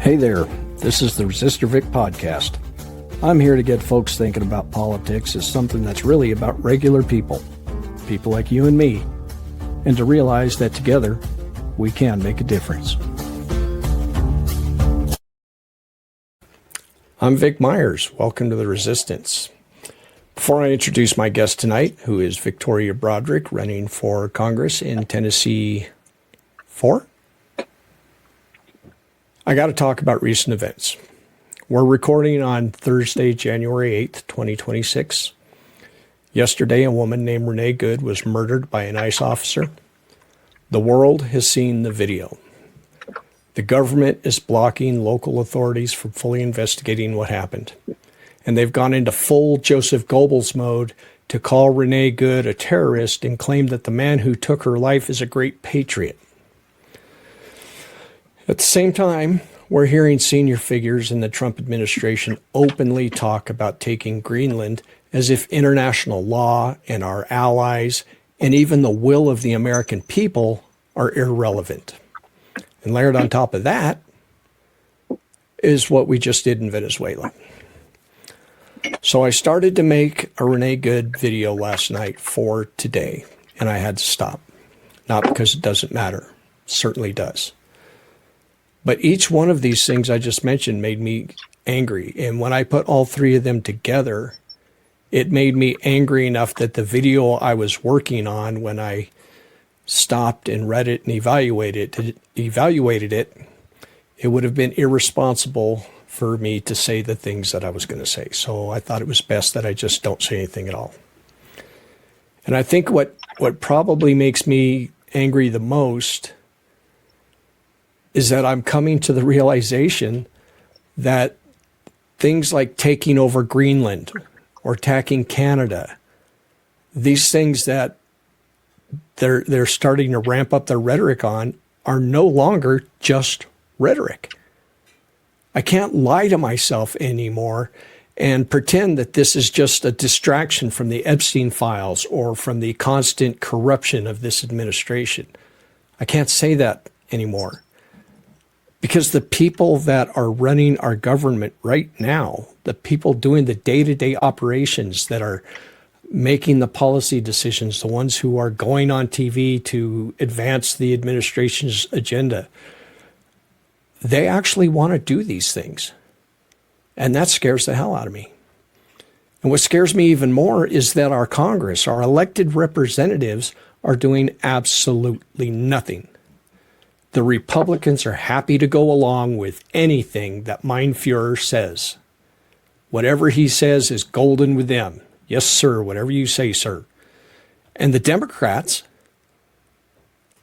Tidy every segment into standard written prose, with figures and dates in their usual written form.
Hey there, this is the Resistor Vic podcast. I'm here to get folks thinking about politics as something that's really about regular people like you and me, and to realize that together we can make a difference. I'm Vic Myers. Welcome to the Resistance. Before I introduce my guest tonight, who is Victoria Broderick, running for Congress in Tennessee 4, I got to talk about recent events. We're recording on Thursday, January 8th, 2026. Yesterday, a woman named Renee Good was murdered by an ICE officer. The world has seen the video. The government is blocking local authorities from fully investigating what happened. And they've gone into full Joseph Goebbels mode to call Renee Good a terrorist and claim that the man who took her life is a great patriot. At the same time, we're hearing senior figures in the Trump administration openly talk about taking Greenland as if international law and our allies and even the will of the American people are irrelevant. And layered on top of that is what we just did in Venezuela. So I started to make a Renee Good video last night for today, and I had to stop. Not because it doesn't matter. It certainly does. But each one of these things I just mentioned made me angry. And when I put all three of them together, it made me angry enough that the video I was working on, when I stopped and read it and evaluated it, it would have been irresponsible for me to say the things that I was going to say. So I thought it was best that I just don't say anything at all. And I think what probably makes me angry the most is that I'm coming to the realization that things like taking over Greenland or attacking Canada, these things that they're starting to ramp up their rhetoric on, are no longer just rhetoric. I can't lie to myself anymore and pretend that this is just a distraction from the Epstein files or from the constant corruption of this administration. I can't say that anymore. Because the people that are running our government right now, the people doing the day-to-day operations that are making the policy decisions, the ones who are going on TV to advance the administration's agenda, they actually want to do these things. And that scares the hell out of me. And what scares me even more is that our Congress, our elected representatives, are doing absolutely nothing. The Republicans are happy to go along with anything that Mein Fuhrer says. Whatever he says is golden with them. Yes, sir, whatever you say, sir. And the Democrats,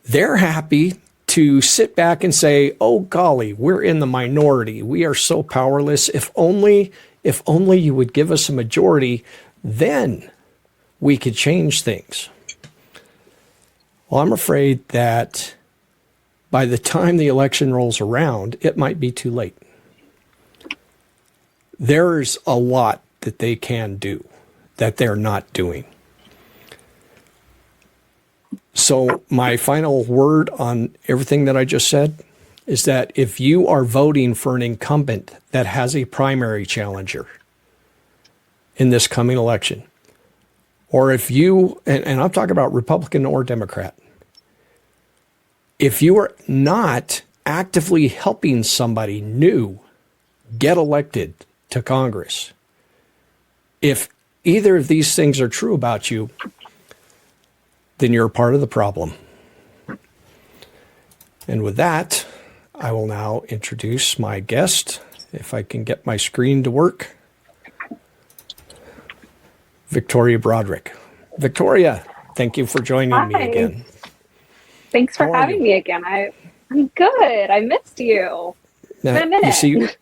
they're happy to sit back and say, oh, golly, we're in the minority. We are so powerless. If only you would give us a majority, then we could change things. Well, I'm afraid that by the time the election rolls around, it might be too late. There's a lot that they can do that they're not doing. So my final word on everything that I just said is that if you are voting for an incumbent that has a primary challenger in this coming election, or if you, and I'm talking about Republican or Democrat, if you are not actively helping somebody new get elected to Congress, if either of these things are true about you, then you're a part of the problem. And with that, I will now introduce my guest, if I can get my screen to work, Victoria Broderick. Victoria, thank you for joining me again. Thanks for having me again. I'm good. I missed you. Now, it's been a minute.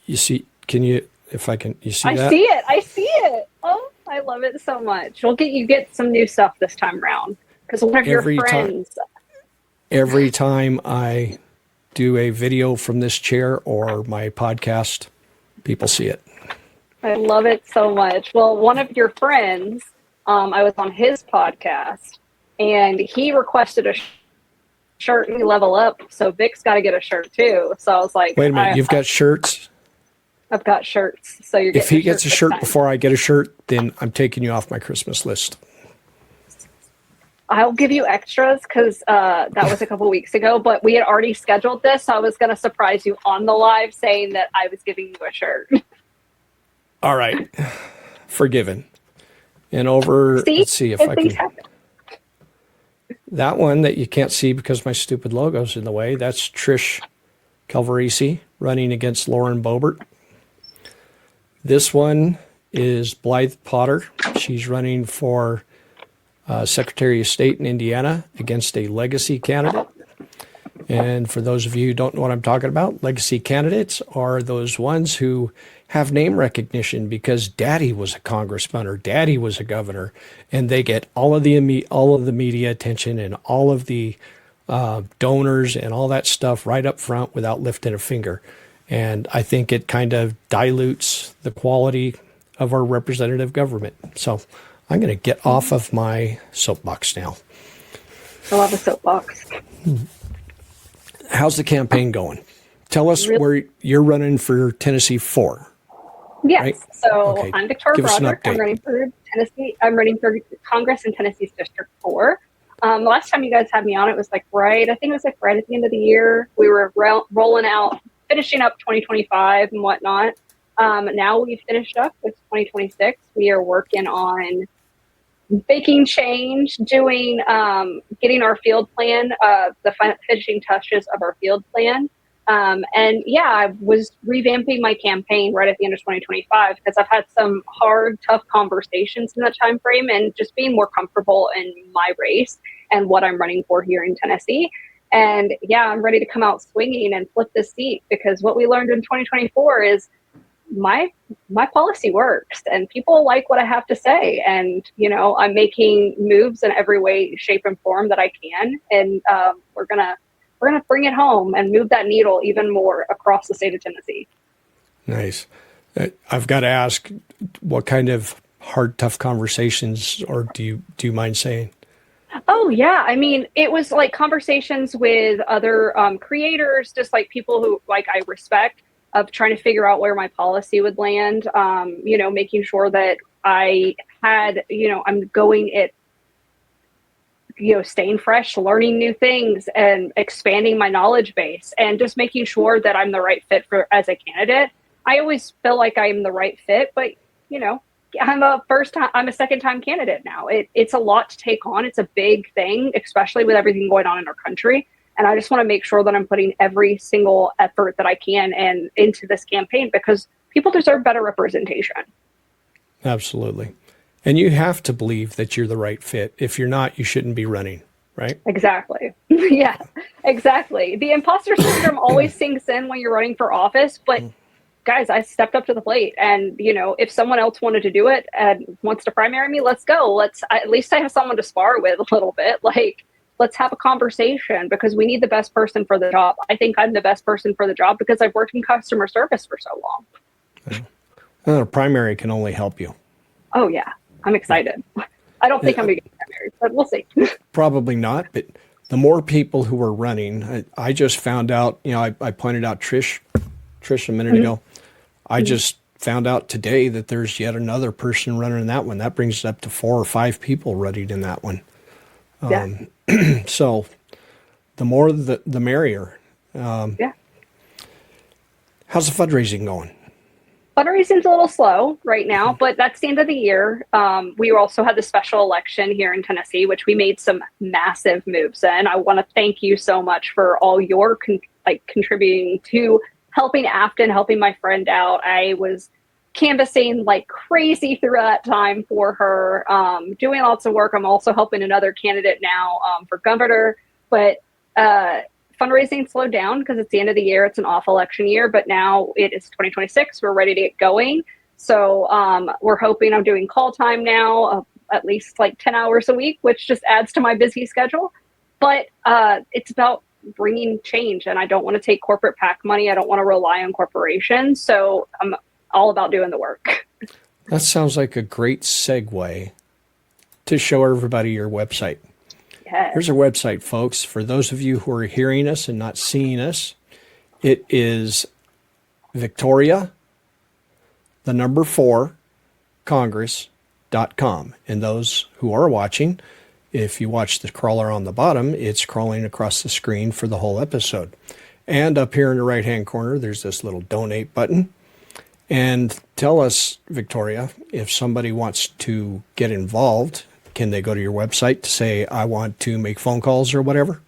You see, can you, if I can, you see that? I see it. Oh, I love it so much. You get some new stuff this time around because one of your friends. Every time I do a video from this chair or my podcast, people see it. I love it so much. Well, one of your friends, I was on his podcast, and he requested a shirt and level up. So Vic's got to get a shirt too. So I was like, wait a minute, you've got shirts? I've got shirts. So you're if he gets a shirt time. before I get a shirt, then I'm taking you off my Christmas list. I'll give you extras because that was a couple weeks ago, but we had already scheduled this. So I was going to surprise you on the live saying that I was giving you a shirt. All right. Forgiven. And over, let's see if I can. Happen. That one that you can't see because my stupid logo's in the way, that's Trish Calvarisi running against Lauren Boebert. This one is Blythe Potter. She's running for Secretary of State in Indiana against a legacy candidate. And for those of you who don't know what I'm talking about, legacy candidates are those ones who have name recognition because daddy was a congressman or daddy was a governor, and they get all of the media attention and all of the donors and all that stuff right up front without lifting a finger. And I think it kind of dilutes the quality of our representative government. So I'm going to get off of my soapbox now. I love a soapbox. How's the campaign going? Tell us where you're running for Tennessee 4. Yes. Right? So okay. I'm Victoria Broderick. I'm running for Tennessee. I'm running for Congress in Tennessee's District 4. The last time you guys had me on, it was right at the end of the year. We were rolling out, finishing up 2025 and whatnot. Now we've finished up with 2026. We are working on making change, doing, getting our field plan, the finishing touches of our field plan. And yeah, I was revamping my campaign right at the end of 2025 because I've had some hard, tough conversations in that time frame and just being more comfortable in my race and what I'm running for here in Tennessee. And yeah, I'm ready to come out swinging and flip this seat because what we learned in 2024 is my policy works and people like what I have to say. And, I'm making moves in every way, shape, and form that I can. And we're gonna bring it home and move that needle even more across the state of Tennessee. Nice. I've got to ask, what kind of hard, tough conversations, or do you mind saying? Oh, yeah. I mean, it was like conversations with other creators, just like people who I respect, of trying to figure out where my policy would land, making sure that I had, I'm going it, staying fresh, learning new things and expanding my knowledge base and just making sure that I'm the right fit as a candidate. I always feel like I'm the right fit, but, I'm a second time candidate now. It's a lot to take on. It's a big thing, especially with everything going on in our country. And I just want to make sure that I'm putting every single effort that I can and into this campaign because people deserve better representation. Absolutely. And you have to believe that you're the right fit. If you're not, you shouldn't be running, right? Exactly. Yeah, exactly. The imposter syndrome always sinks in when you're running for office, but guys, I stepped up to the plate and, if someone else wanted to do it and wants to primary me, let's go. At least I have someone to spar with a little bit. Let's have a conversation because we need the best person for the job. I think I'm the best person for the job because I've worked in customer service for so long. Well, a primary can only help you. Oh, yeah. I'm excited. I don't think I'm going to get primary, but we'll see. Probably not, but the more people who are running, I just found out, I pointed out Trish a minute ago. I just found out today that there's yet another person running in that one. That brings it up to 4 or 5 people running in that one. Yeah. So the more the merrier. Yeah. How's the fundraising going? Fundraising's a little slow right now, but that's the end of the year. We also had the special election here in Tennessee, which we made some massive moves in. I want to thank you so much for all your contributing to helping Afton, helping my friend out. I was canvassing like crazy through that time for her, doing lots of work. I'm also helping another candidate now for governor, but fundraising slowed down because it's the end of the year. It's an off election year, but now it is 2026. We're ready to get going. So we're hoping I'm doing call time now, at least 10 hours a week, which just adds to my busy schedule. But it's about bringing change, and I don't want to take corporate PAC money. I don't want to rely on corporations. So I'm all about doing the work. That sounds like a great segue to show everybody your website. Yes. Here's our website, folks. For those of you who are hearing us and not seeing us, it is Victoria, the number 4, Congress.com. And those who are watching, if you watch the crawler on the bottom, it's crawling across the screen for the whole episode. And up here in the right-hand corner, there's this little donate button. And tell us, Victoria, if somebody wants to get involved, can they go to your website to say, I want to make phone calls or whatever?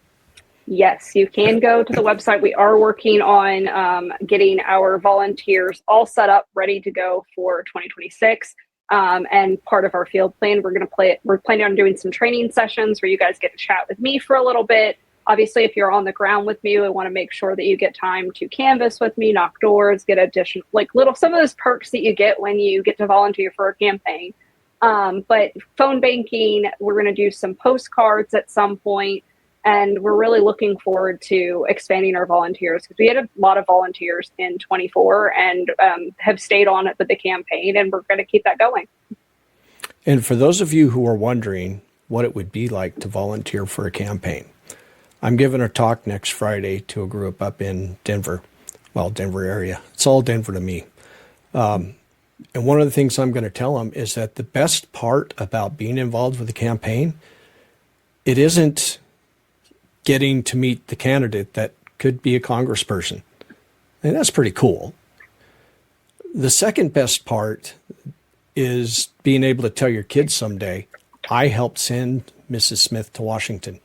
Yes, you can go to the website. We are working on getting our volunteers all set up, ready to go for 2026. And part of our field plan, we're planning on doing some training sessions where you guys get to chat with me for a little bit. Obviously, if you're on the ground with me, we want to make sure that you get time to canvass with me, knock doors, get additional, some of those perks that you get when you get to volunteer for a campaign. But phone banking, we're going to do some postcards at some point, and we're really looking forward to expanding our volunteers because we had a lot of volunteers in 24 and have stayed on it with the campaign, and we're going to keep that going. And for those of you who are wondering what it would be like to volunteer for a campaign, I'm giving a talk next Friday to a group up in Denver. Well, Denver area. It's all Denver to me. And one of the things I'm going to tell them is that the best part about being involved with the campaign, it isn't getting to meet the candidate that could be a congressperson. And that's pretty cool. The second best part is being able to tell your kids someday, I helped send Mrs. Smith to Washington.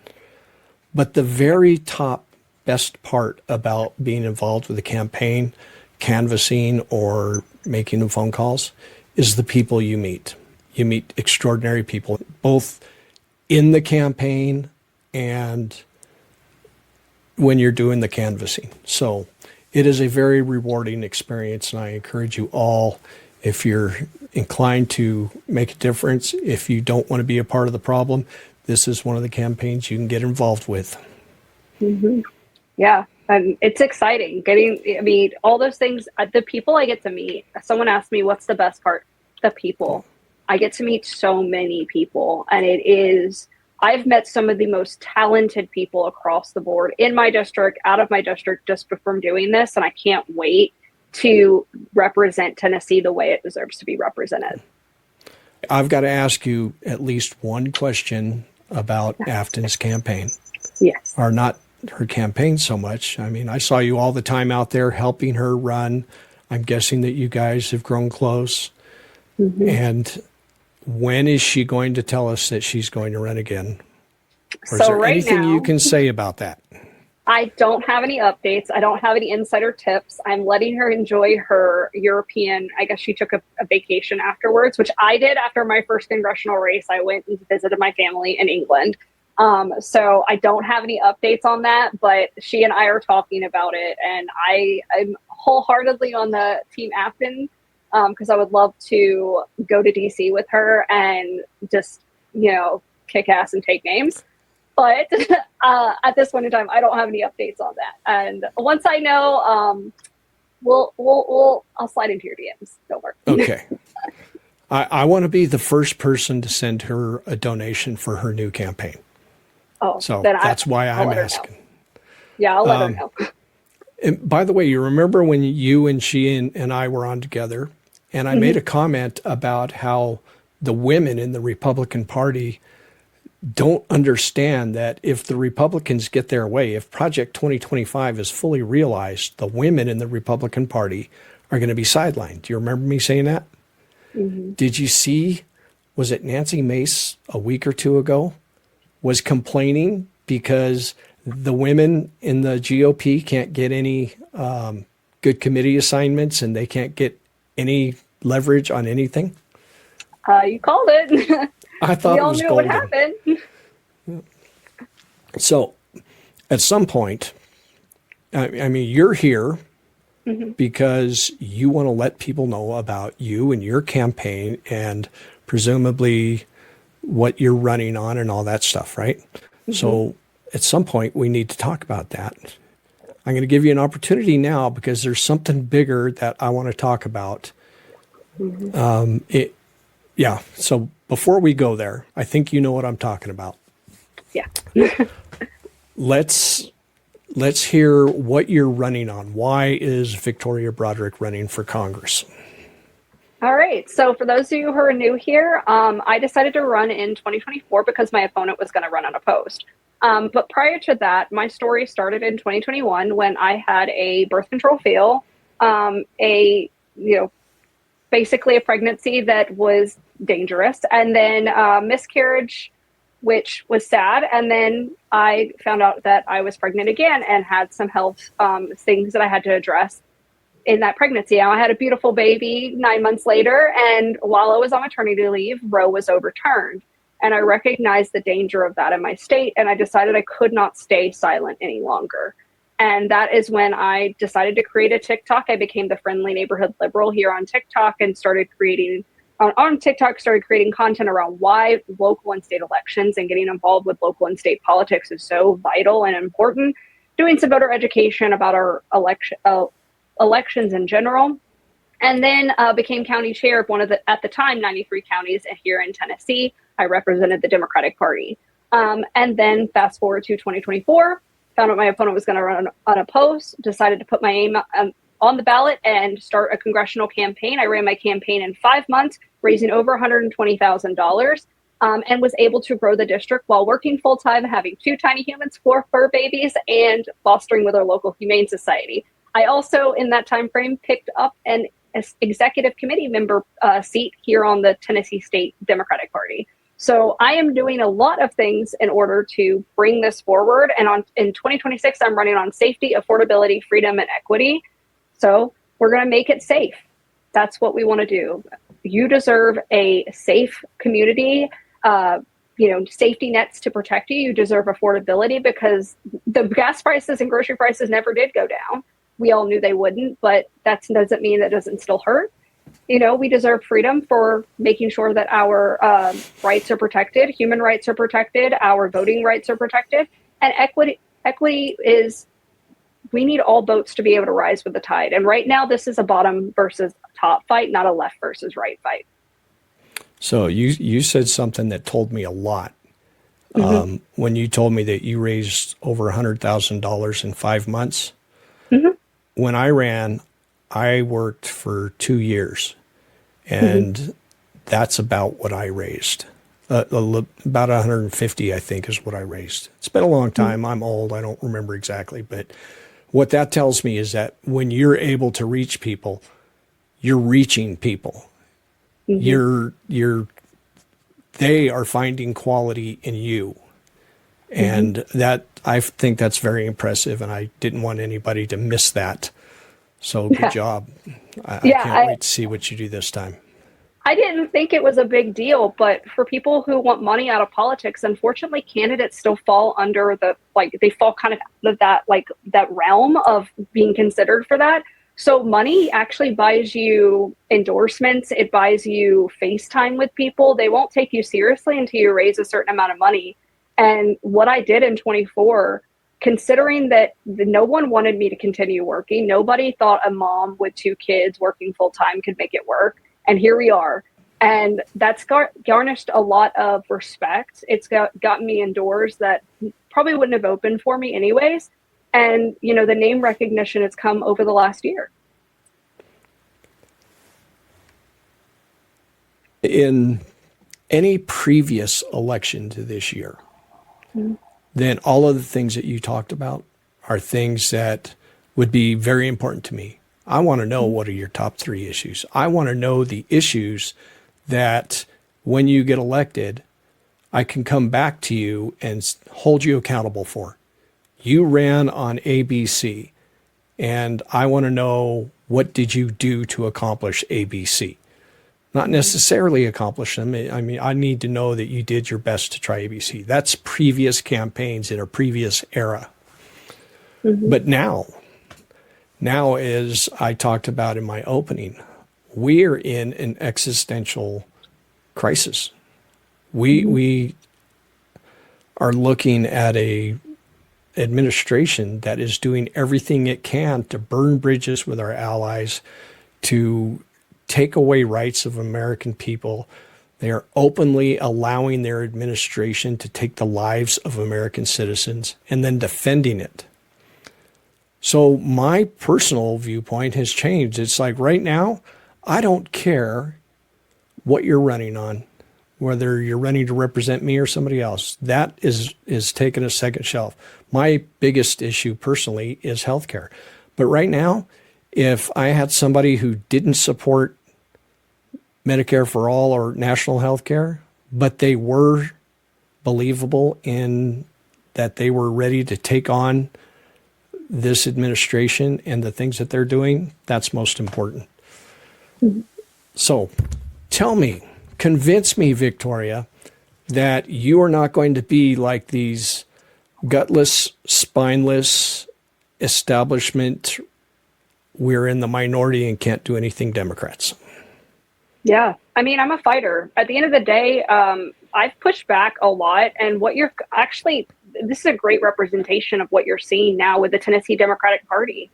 But the very top best part about being involved with the campaign, canvassing or making the phone calls, is the people you meet. You meet extraordinary people, both in the campaign and when you're doing the canvassing. So it is a very rewarding experience, and I encourage you all, if you're inclined to make a difference, if you don't want to be a part of the problem, this is one of the campaigns you can get involved with. Mm-hmm. Yeah, it's exciting. All those things, the people I get to meet. Someone asked me, what's the best part? The people. I get to meet so many people, and I've met some of the most talented people across the board in my district, out of my district, just from doing this, and I can't wait to represent Tennessee the way it deserves to be represented. I've got to ask you at least one question about Afton's campaign. Yes. Or not her campaign so much. I mean, I saw you all the time out there helping her run. I'm guessing that you guys have grown close. Mm-hmm. And when is she going to tell us that she's going to run again? Or is there anything you can say about that? I don't have any updates. I don't have any insider tips. I'm letting her enjoy her European, I guess she took a vacation afterwards, which I did after my first congressional race. I went and visited my family in England. So I don't have any updates on that, but she and I are talking about it, and I'm wholeheartedly on the Team Afton because I would love to go to DC with her and just, kick ass and take names. But at this point in time, I don't have any updates on that. And once I know, I'll slide into your DMs. Don't worry. Okay. I want to be the first person to send her a donation for her new campaign. Oh, so that's why I'm asking. Yeah, I'll let her know. And by the way, you remember when you and she and I were on together, and I made a comment about how the women in the Republican Party don't understand that if the Republicans get their way, if Project 2025 is fully realized, the women in the Republican Party are going to be sidelined. Do you remember me saying that? Mm-hmm. Did you see, was it Nancy Mace a week or two ago was complaining because the women in the GOP can't get any good committee assignments and they can't get any leverage on anything? You called it. I thought it was golden. We all knew what happened. So at some point, I mean, you're here because you want to let people know about you and your campaign and presumably what you're running on and all that stuff, right? Mm-hmm. So at some point, we need to talk about that. I'm going to give you an opportunity now because there's something bigger that I want to talk about. Mm-hmm. So before we go there, I think you know what I'm talking about. Yeah. Let's hear what you're running on. Why is Victoria Broderick running for Congress? All right. So for those of you who are new here, I decided to run in 2024 because my opponent was going to run unopposed. But prior to that, my story started in 2021 when I had a birth control fail, basically a pregnancy that was dangerous, and then miscarriage, which was sad. And then I found out that I was pregnant again and had some health things that I had to address in that pregnancy. I had a beautiful baby 9 months later, and while I was on maternity leave, Roe was overturned. And I recognized the danger of that in my state, and I decided I could not stay silent any longer. And that is when I decided to create a TikTok. I became the friendly neighborhood liberal here on TikTok and started creating content around why local and state elections and getting involved with local and state politics is so vital and important. Doing some voter education about our elections in general. And then became county chair of one of at the time, 93 counties here in Tennessee. I represented the Democratic Party. And then fast forward to 2024, found out my opponent was going to run unopposed, decided to put my name on the ballot and start a congressional campaign. I ran my campaign in 5 months, raising over $120,000, and was able to grow the district while working full-time, having 2 tiny humans, 4 fur babies, and fostering with our local humane society. I also, in that time frame, picked up an executive committee member seat here on the Tennessee State Democratic Party. So I am doing a lot of things in order to bring this forward. And in 2026, I'm running on safety, affordability, freedom, and equity. So we're going to make it safe. That's what we want to do. You deserve a safe community, safety nets to protect you. You deserve affordability because the gas prices and grocery prices never did go down. We all knew they wouldn't, but that doesn't mean that doesn't still hurt. We deserve freedom for making sure that our rights are protected, human rights are protected, our voting rights are protected, and equity is, we need all boats to be able to rise with the tide. And right now, this is a bottom versus top fight, not a left versus right fight. So you said something that told me a lot. When you told me that you raised over $100,000 in 5 months. Mm-hmm. When I ran, I worked for 2 years, and that's about what I raised. About 150, I think, is what I raised. It's been a long time. I'm old. I don't remember exactly. But what that tells me is that when you're able to reach people, you're reaching people. They are finding quality in you. And that, I think that's very impressive, and I didn't want anybody to miss that. So good job. I can't wait to see what you do this time. I didn't think it was a big deal, but for people who want money out of politics, unfortunately, candidates still fall under they fall kind of out of that realm of being considered for that. So money actually buys you endorsements. It buys you FaceTime with people. They won't take you seriously until you raise a certain amount of money. And what I did in 24, considering that no one wanted me to continue working, nobody thought a mom with 2 kids working full time could make it work. And here we are. And that's garnished a lot of respect. It's gotten me in doors that probably wouldn't have opened for me anyways. And, the name recognition has come over the last year. In any previous election to this year, then all of the things that you talked about are things that would be very important to me. I want to know what are your top 3 issues. I want to know the issues that when you get elected, I can come back to you and hold you accountable for. You ran on ABC, and I want to know, what did you do to accomplish ABC? Not necessarily accomplish them. I mean, I need to know that you did your best to try ABC. That's previous campaigns in a previous era. But now, as I talked about in my opening, we're in an existential crisis. We are looking at a administration that is doing everything it can to burn bridges with our allies, to take away rights of American people, They are openly allowing their administration to take the lives of American citizens and then defending it. So my personal viewpoint has changed. It's like right now, I don't care what you're running on, whether you're running to represent me or somebody else. That is taken a second shelf. My biggest issue personally is healthcare. But right now, if I had somebody who didn't support Medicare for all or national health care, but they were believable in that they were ready to take on this administration and the things that they're doing, that's most important. Mm-hmm. So tell me, convince me, Victoria, that you are not going to be like these gutless, spineless establishment, we're in the minority and can't do anything Democrats. Yeah. I mean, I'm a fighter. At the end of the day, I've pushed back a lot. And what you're actually, this is a great representation of what you're seeing now with the Tennessee Democratic Party.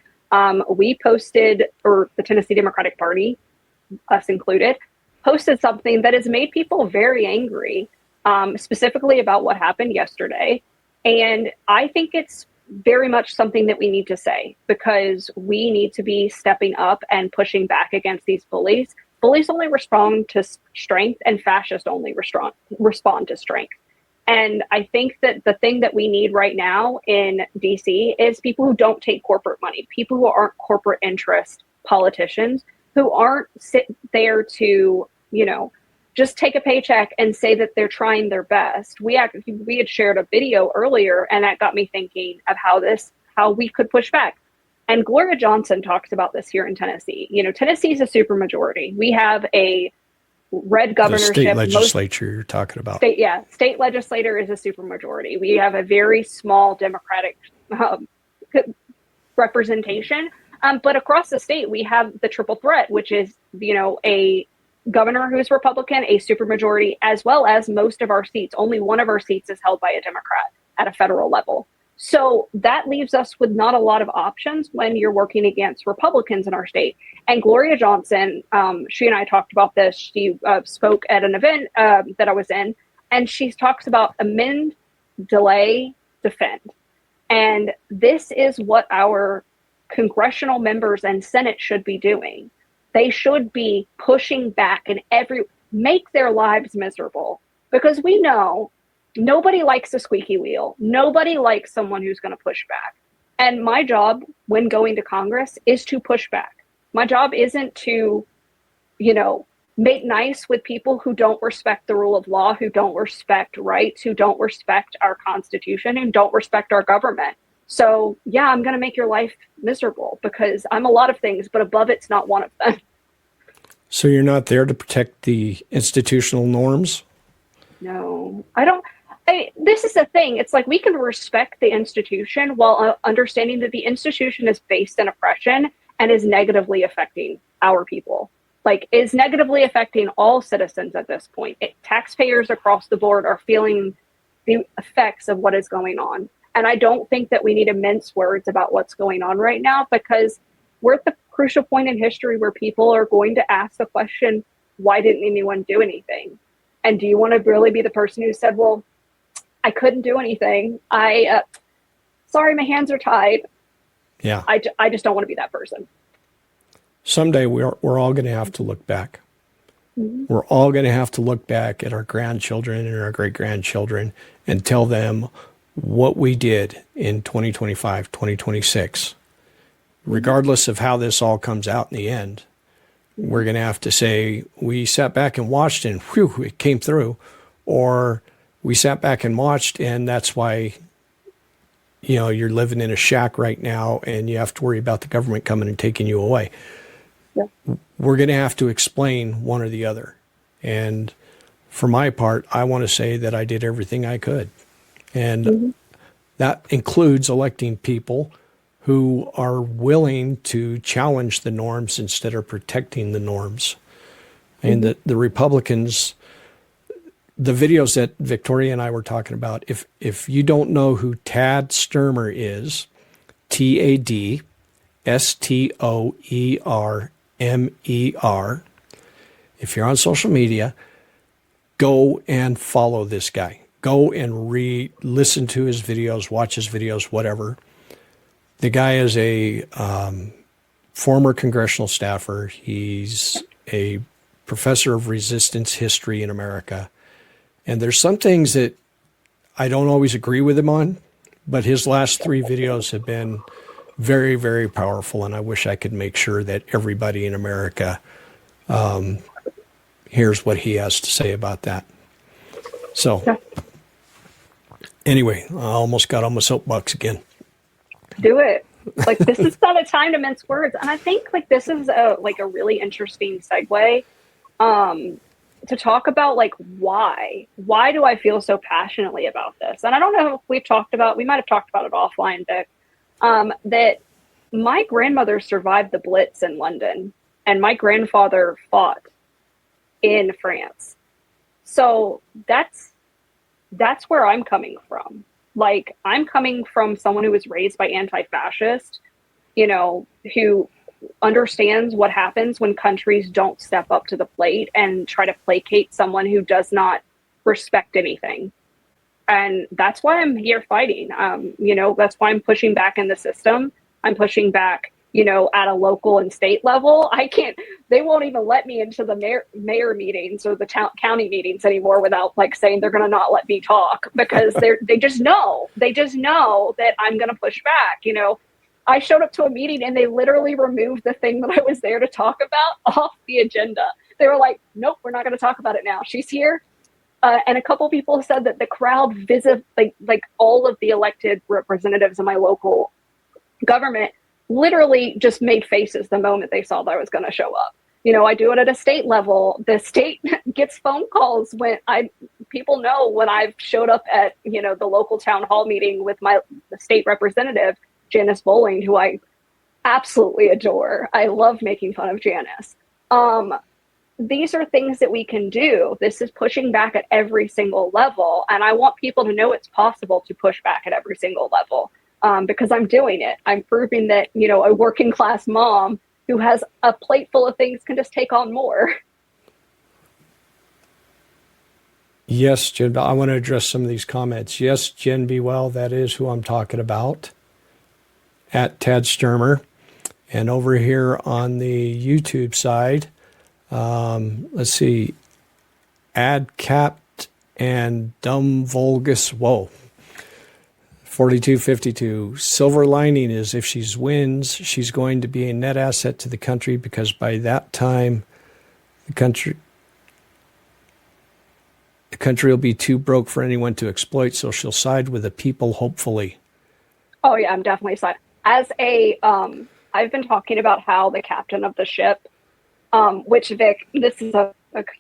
We posted, or the Tennessee Democratic Party, us included, posted something that has made people very angry, specifically about what happened yesterday. And I think it's very much something that we need to say, because we need to be stepping up and pushing back against these bullies. Bullies only respond to strength, and fascists only respond to strength. And I think that the thing that we need right now in DC is people who don't take corporate money, people who aren't corporate interest politicians, who aren't sit there to, just take a paycheck and say that they're trying their best. We had shared a video earlier, and that got me thinking of how we could push back. And Gloria Johnson talks about this here in Tennessee. Tennessee is a supermajority. We have a red governorship. The state legislature you're talking about. State legislator is a supermajority. We have a very small Democratic representation. But across the state, we have the triple threat, which is, a governor who's Republican, a supermajority, as well as most of our seats. Only one of our seats is held by a Democrat at a federal level. So that leaves us with not a lot of options when you're working against Republicans in our state. And Gloria Johnson, she and I talked about this. She spoke at an event that I was in, and she talks about amend, delay, defend. And this is what our congressional members and Senate should be doing. They should be pushing back and make their lives miserable, because we know nobody likes a squeaky wheel. Nobody likes someone who's going to push back. And my job when going to Congress is to push back. My job isn't to, make nice with people who don't respect the rule of law, who don't respect rights, who don't respect our Constitution, and don't respect our government. So, yeah, I'm going to make your life miserable, because I'm a lot of things, but above it's not one of them. So you're not there to protect the institutional norms? No, I don't. This is the thing. It's like we can respect the institution while understanding that the institution is based in oppression and is negatively affecting our people. Is negatively affecting all citizens at this point. Taxpayers across the board are feeling the effects of what is going on. And I don't think that we need to mince words about what's going on right now, because we're at the crucial point in history where people are going to ask the question, why didn't anyone do anything? And do you want to really be the person who said, well, I couldn't do anything. Sorry, my hands are tied. Yeah. I just don't want to be that person. Someday we're all going to have to look back. Mm-hmm. We're all going to have to look back at our grandchildren and our great-grandchildren and tell them what we did in 2025, 2026. Regardless of how this all comes out in the end, we're going to have to say, we sat back and watched and whew, it came through. Or we sat back and watched, and that's why, you're living in a shack right now and you have to worry about the government coming and taking you away. Yeah. We're going to have to explain one or the other. And for my part, I want to say that I did everything I could. And that includes electing people who are willing to challenge the norms instead of protecting the norms. And the Republicans, the videos that Victoria and I were talking about, if you don't know who Tad Sturmer is, TADSTOERMER, if you're on social media, go and follow this guy. Go and listen to his videos, watch his videos, whatever. The guy is a former congressional staffer. He's a professor of resistance history in America. And there's some things that I don't always agree with him on, but his last 3 videos have been very, very powerful. And I wish I could make sure that everybody in America hears what he has to say about that. So anyway, I almost got on my soapbox again. Do it. Like, this is not a time to mince words. And I think like this is a really interesting segue to talk about like why do I feel so passionately about this? And I don't know if we might have talked about it offline, but that my grandmother survived the Blitz in London and my grandfather fought in France. So that's where I'm coming from. Like, I'm coming from someone who was raised by anti-fascist, who understands what happens when countries don't step up to the plate and try to placate someone who does not respect anything. And that's why I'm here fighting. That's why I'm pushing back in the system. I'm pushing back, at a local and state level. They won't even let me into the mayor meetings or the county meetings anymore without like saying they're going to not let me talk, because they just know that I'm going to push back. I showed up to a meeting and they literally removed the thing that I was there to talk about off the agenda. They were like, nope, we're not going to talk about it now. She's here. And a couple people said that the crowd like all of the elected representatives in my local government literally just made faces the moment they saw that I was going to show up. I do it at a state level. The state gets phone calls when people know when I've showed up at, the local town hall meeting with the state representative, Janice Bowling, who I absolutely adore. I love making fun of Janice. These are things that we can do. This is pushing back at every single level. And I want people to know it's possible to push back at every single level. Because I'm doing it. I'm proving that, a working class mom who has a plate full of things can just take on more. Yes, Jen, I want to address some of these comments. Yes, Jen Be Well, that is who I'm talking about. At Tad Sturmer. And over here on the YouTube side, let's see, Ad Capt and Dumb Vulgus. Whoa. 4252. Silver lining is if she wins, she's going to be a net asset to the country, because by that time, the country will be too broke for anyone to exploit. So she'll side with the people, hopefully. Oh yeah, I'm definitely side. I've been talking about how the captain of the ship, which Vic, this is a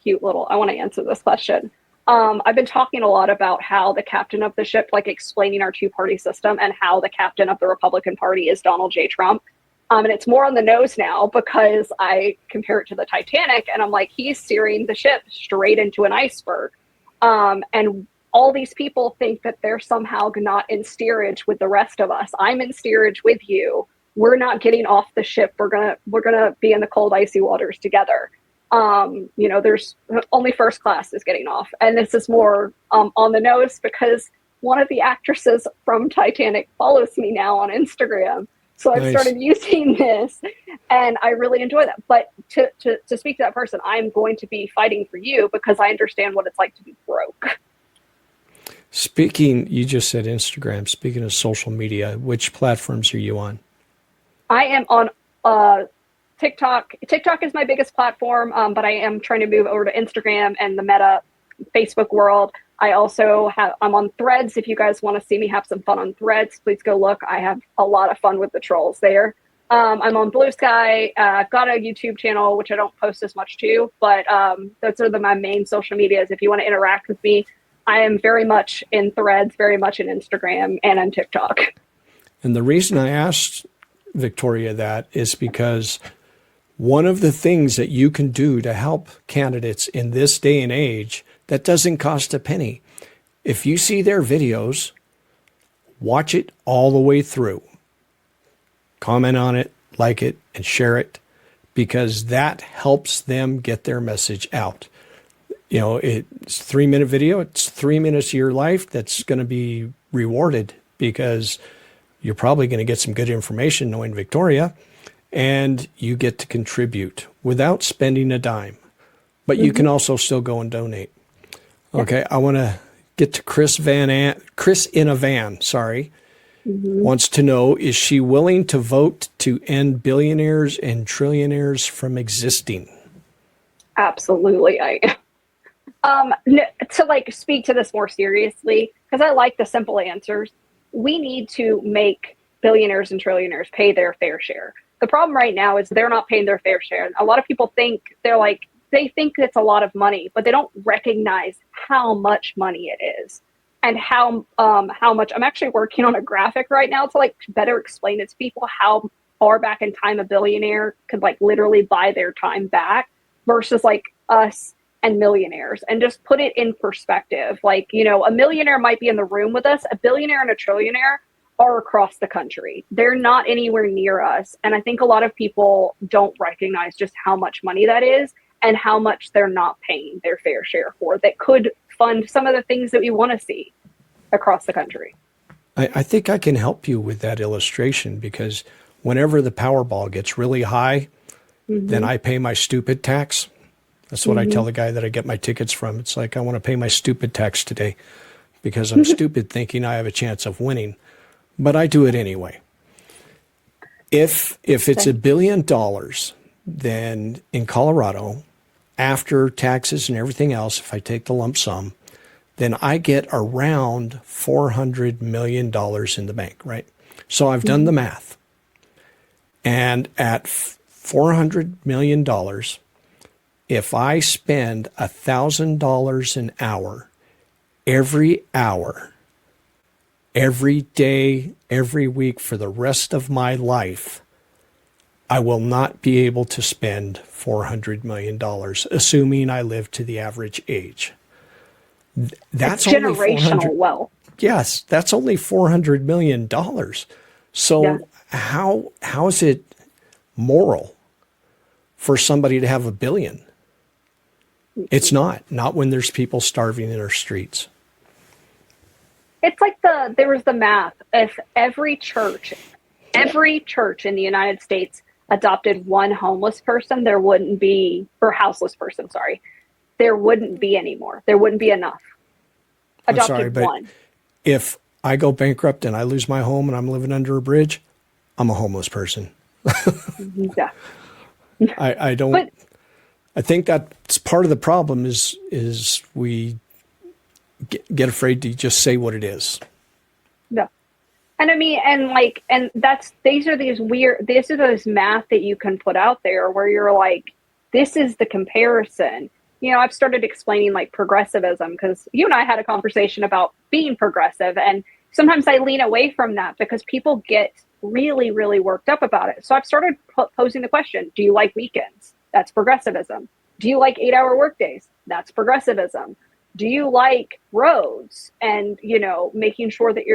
cute little. I want to answer this question. I've been talking a lot about how the captain of the ship, like explaining our 2-party system, and how the captain of the Republican Party is Donald J. Trump. And it's more on the nose now because I compare it to the Titanic, and I'm like, he's steering the ship straight into an iceberg. And all these people think that they're somehow not in steerage with the rest of us. I'm in steerage with you. We're not getting off the ship. We're gonna be in the cold, icy waters together. There's only first class is getting off. And this is more on the nose because one of the actresses from Titanic follows me now on Instagram. So I've started using this and I really enjoy that. But to speak to that person, I'm going to be fighting for you because I understand what it's like to be broke. You just said Instagram. Speaking of social media, which platforms are you on? I am on TikTok. TikTok is my biggest platform, but I am trying to move over to Instagram and the Meta Facebook world. I'm on Threads. If you guys want to see me have some fun on Threads, please go look. I have a lot of fun with the trolls there. I'm on Blue Sky. I've got a YouTube channel, which I don't post as much to, but those are my main social medias. If you want to interact with me, I am very much in Threads, very much in Instagram, and on TikTok. And the reason I asked Victoria that is because one of the things that you can do to help candidates in this day and age that doesn't cost a penny. If you see their videos, watch it all the way through. Comment on it, like it, and share it, because that helps them get their message out. it's a 3-minute video. It's 3 minutes of your life that's going to be rewarded because you're probably going to get some good information knowing Victoria, and you get to contribute without spending a dime. But you can also still go and donate. Okay, I want to get to Chris in a van, wants to know, is she willing to vote to end billionaires and trillionaires from existing? Absolutely, I am. To speak to this more seriously, because I like the simple answers, we need to make billionaires and trillionaires pay their fair share. The problem right now is they're not paying their fair share. A lot of people think they think it's a lot of money, but they don't recognize how much money it is and how much. I'm actually working on a graphic right now to better explain it to people how far back in time a billionaire could literally buy their time back versus us and millionaires, and just put it in perspective. A millionaire might be in the room with us. A billionaire and a trillionaire are across the country. They're not anywhere near us. And I think a lot of people don't recognize just how much money that is and how much they're not paying their fair share for that could fund some of the things that we want to see across the country. I think I can help you with that illustration, because whenever the Powerball gets really high, then I pay my stupid tax. That's what I tell the guy that I get my tickets from. It's like, I want to pay my stupid tax today because I'm stupid thinking I have a chance of winning, but I do it anyway. If it's $1 billion, then in Colorado, after taxes and everything else, if I take the lump sum, then I get around $400 million in the bank, right? So I've done the math. And at $400 million, if I spend $1,000 an hour, every day, every week for the rest of my life, I will not be able to spend $400 million, assuming I live to the average age. That's it's generational wealth. Yes, that's only $400 million. So how is it moral for somebody to have $1 billion? It's not when there's people starving in our streets. It's there was the math. If every church in the United States adopted one homeless person, there wouldn't be, or houseless person, there wouldn't be any more. There wouldn't be enough. Adopted one. If I go bankrupt and I lose my home and I'm living under a bridge, I'm a homeless person. Yeah. I don't. But, I think that's part of the problem is we get afraid to just say what it is. Yeah. And I mean, these are those math that you can put out there where you're like, this is the comparison. I've started explaining progressivism because you and I had a conversation about being progressive, and sometimes I lean away from that because people get really, really worked up about it. So I've started posing the question, do you like weekends? That's progressivism. Do you like 8-hour workdays? That's progressivism. Do you like roads and, making sure that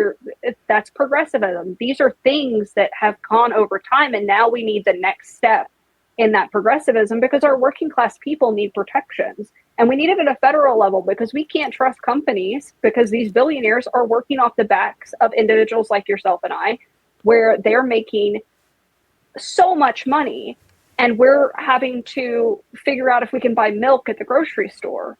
that's progressivism. These are things that have gone over time. And now we need the next step in that progressivism because our working class people need protections. And we need it at a federal level because we can't trust companies because these billionaires are working off the backs of individuals like yourself and I, where they're making so much money and we're having to figure out if we can buy milk at the grocery store.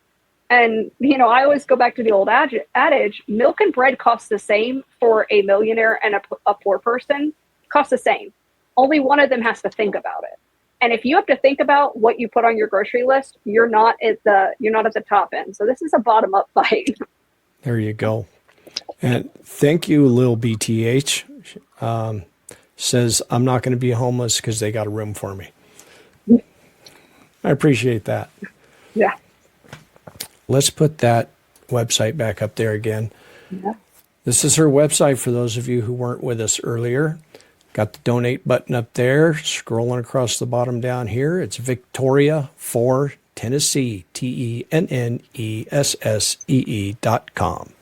And, I always go back to the old adage, milk and bread cost the same for a millionaire and a poor person, cost the same. Only one of them has to think about it. And if you have to think about what you put on your grocery list, you're not at the top end. So this is a bottom up fight. There you go. And thank you, Lil BTH. Says, I'm not going to be homeless because they got a room for me. I appreciate that. Yeah. Let's put that website back up there again. Yeah. This is her website for those of you who weren't with us earlier. Got the donate button up there. Scrolling across the bottom down here, it's Victoria for Tennessee, TENNESSEE.com.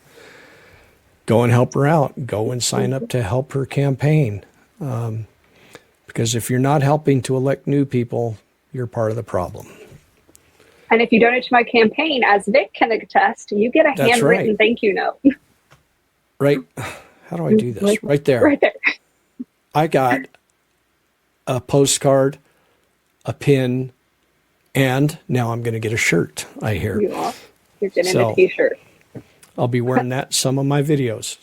Go and help her out. Go and sign up to help her campaign. Because if you're not helping to elect new people, you're part of the problem. And if you donate to my campaign, as Vic can attest, you get a handwritten thank you note. Right. How do I do this? Right there. Right there. I got a postcard, a pin, and now I'm going to get a shirt, I hear. You are. You're getting a t-shirt. I'll be wearing that in some of my videos.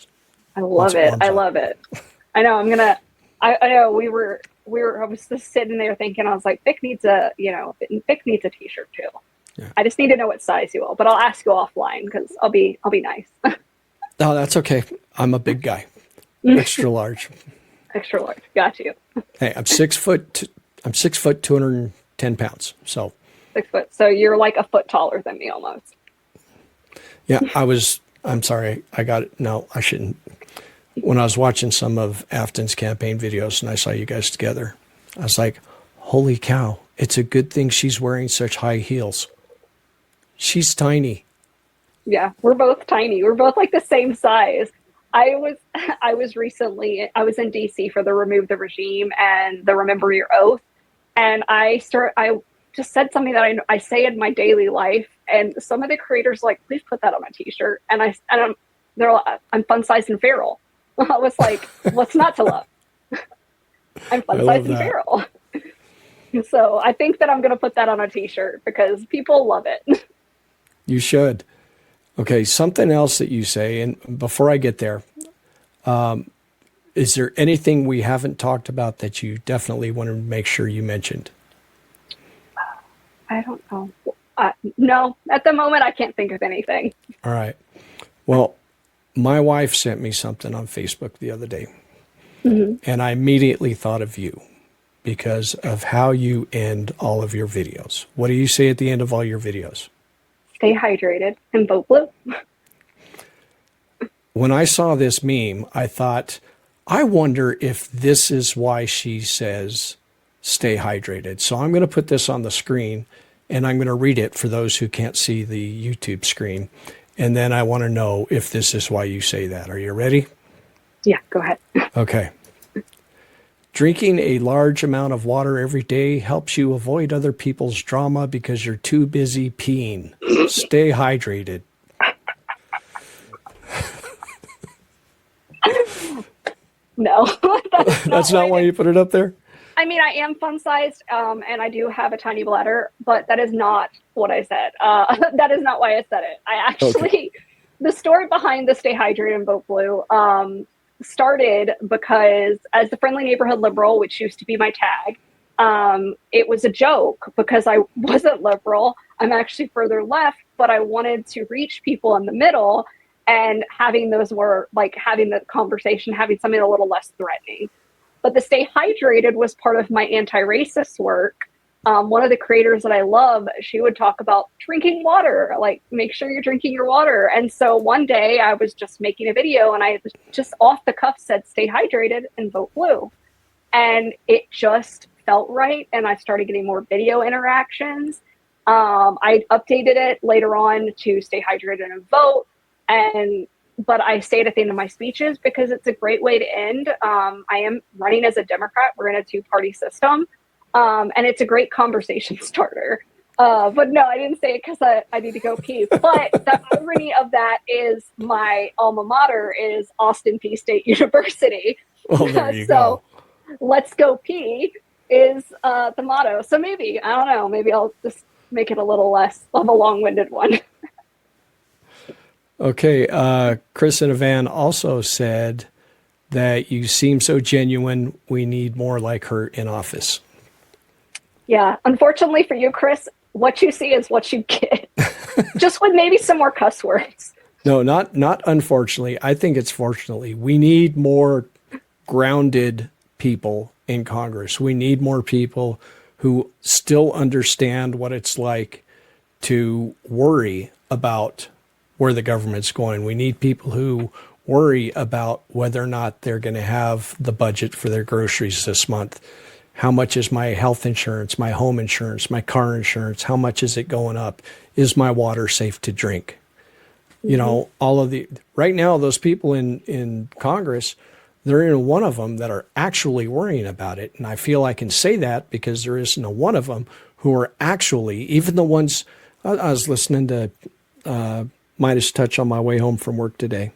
I love it. I love it. I know. I know I was just sitting there thinking, I was like, Vic needs a t-shirt too. Yeah. I just need to know what size you will, but I'll ask you offline because I'll be nice. No, that's okay. I'm a big guy. Extra large. Extra large. Got you. Hey, I'm 6 foot. I'm 6 foot, 210 pounds. So 6 foot. So you're like a foot taller than me almost. Yeah, I'm sorry. No, I shouldn't. When I was watching some of Afton's campaign videos and I saw you guys together, I was like, holy cow. It's a good thing she's wearing such high heels. She's tiny. Yeah, we're both tiny. We're both like the same size. I was recently in DC for the Remove the Regime and the Remember Your Oath. And I just said something that I say in my daily life. And some of the creators like, please put that on my t-shirt. And I'm fun sized and feral. I was like, what's not to love? I'm fun sized and feral. So I think that I'm going to put that on a t-shirt because people love it. You should. Okay, something else that you say, and before I get there, is there anything we haven't talked about that you definitely want to make sure you mentioned? I don't know. No, at the moment, I can't think of anything. All right. Well, my wife sent me something on Facebook the other day, and I immediately thought of you because of how you end all of your videos. What do you say at the end of all your videos? Stay hydrated and vote blue. When I saw this meme, I thought, I wonder if this is why she says stay hydrated. So I'm going to put this on the screen and I'm going to read it for those who can't see the YouTube screen. And then I want to know if this is why you say that. Are you ready? Yeah, go ahead. Okay. Drinking a large amount of water every day helps you avoid other people's drama because you're too busy peeing. Stay hydrated. No. That's not why you put it up there? I mean, I am fun-sized, and I do have a tiny bladder, but that is not what I said. That is not why I said it. I actually, the story behind the Stay Hydrated and Vote Blue started because as the Friendly Neighborhood Liberal, which used to be my tag, it was a joke because I wasn't liberal. I'm actually further left, but I wanted to reach people in the middle, and having those were like having the conversation, having something a little less threatening. But the Stay Hydrated was part of my anti-racist work. One of the creators that I love, she would talk about drinking water, like make sure you're drinking your water. And so one day I was just making a video and I just off the cuff said, stay hydrated and vote blue. And it just felt right. And I started getting more video interactions. I updated it later on to stay hydrated and vote. But I say it at the end of my speeches because it's a great way to end. I am running as a Democrat. We're in a two-party system. And it's a great conversation starter. But no, I didn't say it because I need to go pee. But the irony of that is my alma mater is Austin Peay State University. Well, there you go. Let's go pee is the motto. So maybe, I don't know, maybe I'll just make it a little less of a long-winded one. Okay. Chris and Evan also said that you seem so genuine. We need more like her in office. Yeah. Unfortunately for you, Chris, what you see is what you get. Just with maybe some more cuss words. No, not unfortunately. I think it's fortunately. We need more grounded people in Congress. We need more people who still understand what it's like to worry about where the government's going. We need people who worry about whether or not they're going to have the budget for their groceries this month. How much is my health insurance, my home insurance, my car insurance? How much is it going up? Is my water safe to drink? Mm-hmm. You know, right now, those people in Congress, there isn't one of them that are actually worrying about it. And I feel I can say that because there isn't one of them who are actually, even the ones I was listening to Midas Touch on my way home from work today,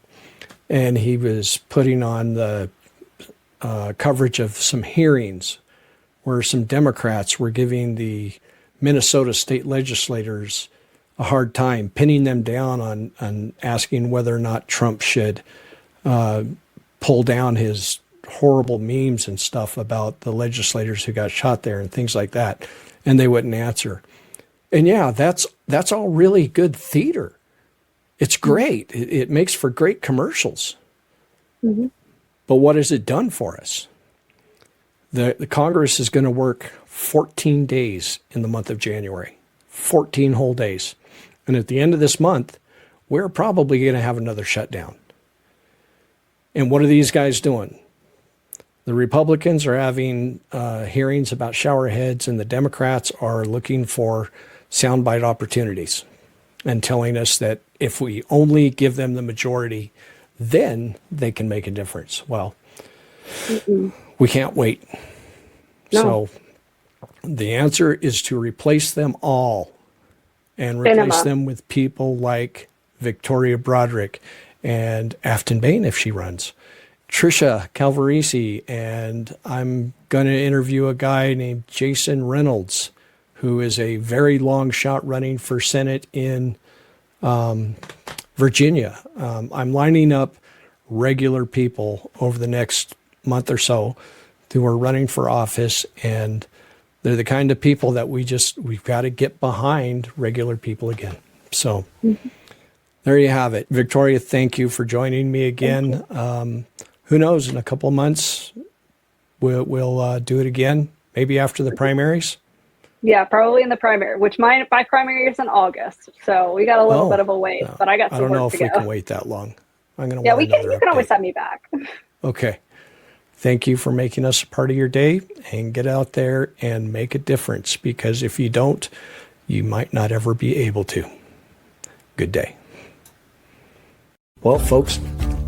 and he was putting on the coverage of some hearings where some Democrats were giving the Minnesota state legislators a hard time, pinning them down on asking whether or not Trump should pull down his horrible memes and stuff about the legislators who got shot there and things like that, and they wouldn't answer. And yeah, that's all really good theater. It's great. It makes for great commercials. Mm-hmm. But what has it done for us? The Congress is going to work 14 days in the month of January, 14 whole days. And at the end of this month, we're probably going to have another shutdown. And what are these guys doing? The Republicans are having hearings about shower heads, and the Democrats are looking for soundbite opportunities and telling us that if we only give them the majority, then they can make a difference. Well, we can't wait. No. So the answer is to replace them all and replace them with people like Victoria Broderick and Afton Bain if she runs, Trisha Calvarisi, and I'm going to interview a guy named Jason Reynolds, who is a very long shot running for Senate in Virginia. I'm lining up regular people over the next month or so who are running for office, and they're the kind of people that we've got to get behind regular people again. So there you have it. Victoria, thank you for joining me again. Who knows, in a couple of months, we'll do it again, maybe after the primaries. Yeah, probably in the primary, which my primary is in August. So we got a little bit of a wait, but I got some work to go. I don't know if we can wait that long. I'm going to you can always send me back. Okay. Thank you for making us a part of your day, and get out there and make a difference, because if you don't, you might not ever be able to. Good day. Well, folks,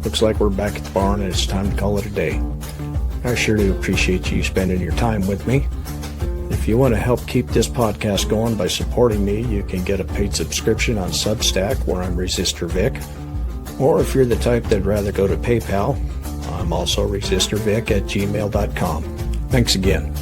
looks like we're back at the barn and it's time to call it a day. I sure do appreciate you spending your time with me. If you want to help keep this podcast going by supporting me, you can get a paid subscription on Substack, where I'm Resistor Vic. Or if you're the type that'd rather go to PayPal, I'm also resistorvic@gmail.com. Thanks again.